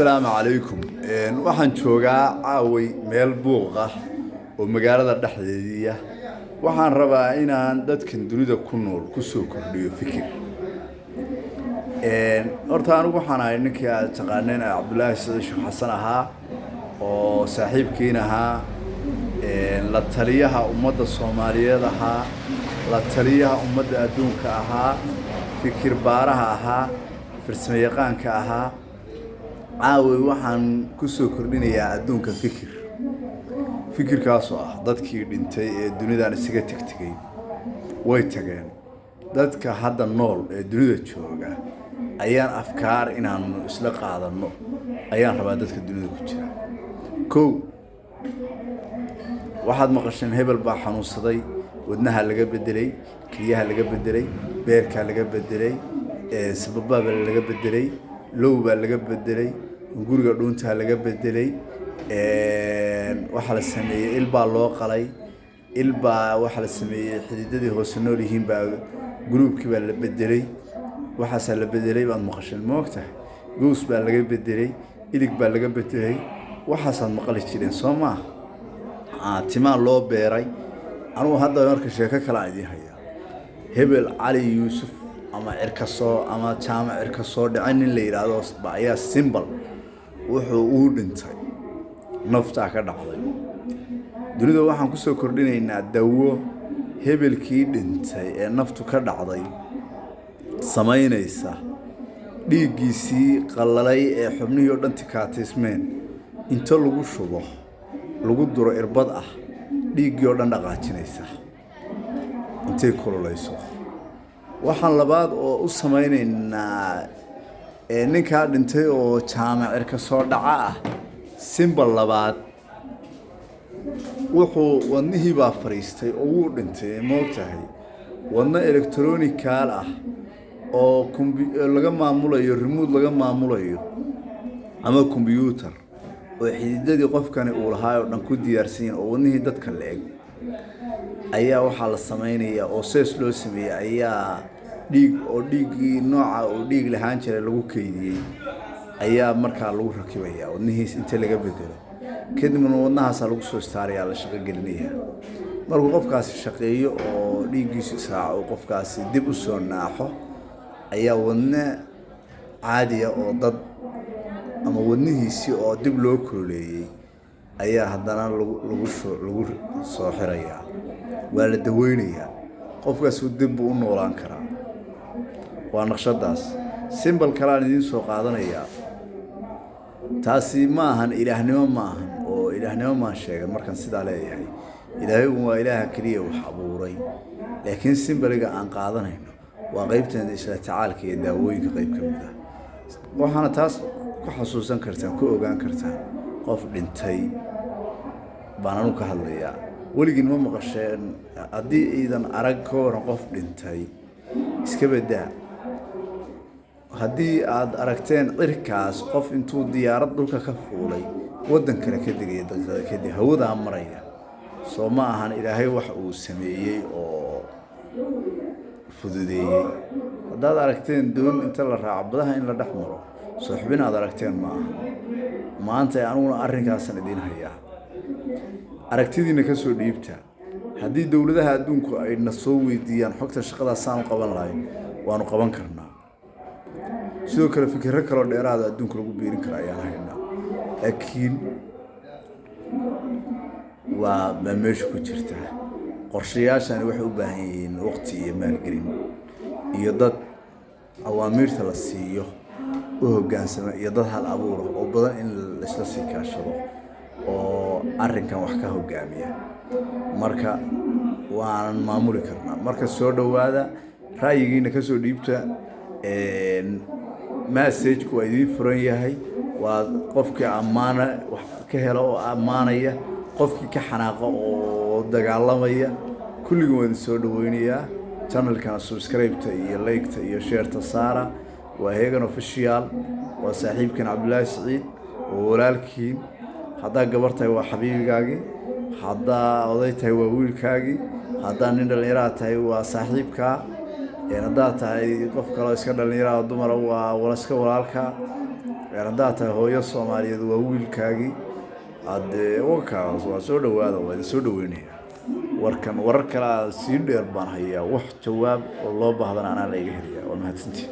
السلام عليكم waxaan joogaa caaway meel buuq ah oo magaalada dhexdeeda waxaan rabaa inaan dadkan dunida ku nool ku soo kordhiyo fikir horta anigu waxaan ahay ninkii aad taqaaneen Cabdullaahi Sheekh Xasan ahaa oo saaxiibkiin ahaa la taliyaha ummadda Soomaaliyeed ahaa la taliyaha ummadda adduunka ahaa fikir baaraha ahaa farsamo yaqaanka ahaa عاوي waxaan ku soo kordhinayaa adduunka fikirkaas oo ah dadkii dhintay ee dunidan isaga tagtay way tageen dadka hadda nool ee dunida jooga ayaan afkaar inaan isla qaadano ayaan rabaa dadka dunida ku jira waxaad maqasheen hebel baa xanuunsaday wadnaha laga bedelay kaliyaha laga bedelay beerka laga bedelay sababada laga bedelay lowba laga bedelay guriga dhuunta laga bedelay waxa la sameeyay ilba loo qalay ilba waxa la sameeyay xididadii hoos nool yihiin baa groupkii baa la bedelay waxa la bedelay baan maqashay moogta goos baa laga bedelay ilig baa laga bedelay waxa maqali jireen Soomaa timaan loo beeray anu hadda marka sheeko kala idin haya hebel Ali Yusuf ama irkaso ama jaamac irkaso dhacin la yiraahdo baayaa symbol wuxuu u dhintay nafta ka dhacday dunida waxaan ku soo kordhinaynaa dawo hebelkii dhintay ee naftu ka dhacday sameynaysa dhiigiisii qalalay ee xubnihii oo dhan tikaatismeen inta lagu shubo lagu duro irbad ah dhiigii oo dhan dhaqaajinaysa intay kululayso waxaan labaad oo u sameynaynaa ninka dhintay oo jaamac ka soo dhaca ah symbol labaad wuxuu wadnihii baa fariistay oo uu dhintay moogtahay wadna electronical ah oo laga maamulayo remote laga maamulayo ama computer oo xididadii qofkani uu lahaa oo dhan ku diyaarsan oo wadnihii dadka leeg ayaa waxa la sameeynaya oo sees loo sameeyay ayaa dhiigii nooca oo dhiig lahaan jiray lagu keydiyay ayaa markaa lagu rakibaya wadnihiis inta laga bedelo kadibna wadnahaas lagu soo istaariyaa la shaqo gelinaya markuu qofkaasi shaqeeyo oo dhiigiisu israaco qofkaasi dib u soo naaxo ayaa wadna caadi ah oo dad ama wadnihiisi oo dib loo kululeeyay ayaa haddana lagu soo xirayaa waa la daweynayaa qofkaas dib u noolaan karaa waa naqshadaas symbol kala idin soo qaadanaya taasi ma ahan ilaahnimo ma ahan oo ilaahnimo ma sheegan markan sida leeyahay ilaahay waa ilaaha kaliya wax abuuray laakiin symboliga aan qaadanayno waa qaybtan isla tacaalka iyo daawooyinka qayb ka mid ah waxaana taas ku xasuusan kartaan ku ogaan kartaan qof dhintay baan ka hadlayaa weligiin ma maqasheen haddii iidan arag ka waran qof dhintay iska badaa haddii aad aragteen cirkaas qof intuu diyaarad dhulka ka fuulay wadankana ka degay daqiiqada kadib hawada maraya soo ma ahan ilaahay wax uu sameeyay oo fududeeyay haddaad aragteen doon inta la raaco badaha in la dhex maro soo xubin aad aragteen ma aha maanta anuguna arrinkaasan idin hayaa aragtidiina ka soo dhiibta haddii dawladaha adduunku ay na soo weydiiyaan xogta shaqadaas aan qaban lahayn waanu qaban karnaa sidoo kale fikirro kale dheeraad adduunka lagu biirin karo ayaan haynaa laakiin waa meesha ku jirta qorshayaashani waxay u baahan yihiin waqti iyo maalgelin iyo dad awaamiirta la siiyo u hoggaansama iyo dad hal abuur oo badan in la isla sii kaashado oo arrinkan wax ka hoggaamiya marka waan maamuli karnaa marka soo dhawaada ra'yigiina ka soo dhiibta message ku idin furan yahay waa qofkii amaana wax ka helo oo amaanaya qofkii ka xanaaqo oo dagaalamaya kulligood waan soo dhaweynayaa channelkana subscribe-ta iyo like-ta iyo share-ta saara waa heegan official waa saaxiibkan Cabdullaahi Saciid oo walaalkiin hadda gabartay waa xabiibigaagi hadda oday tahay waa wiilkaagi hadda nin dhalinyaro tahay waa saaxiibka hadda tahay qof kale iska dhalinyaro dumar waa walaska walaalka haddaad tahay hooyo Soomaaliyeed waa wiilkaagii haddee wakaas waa soo dhawaada waa idin soo dhaweynaya warar kale sii dheer baan hayaa wax jawaab oo loo baahdana anaa la iga helayaa waa mahadsantihiin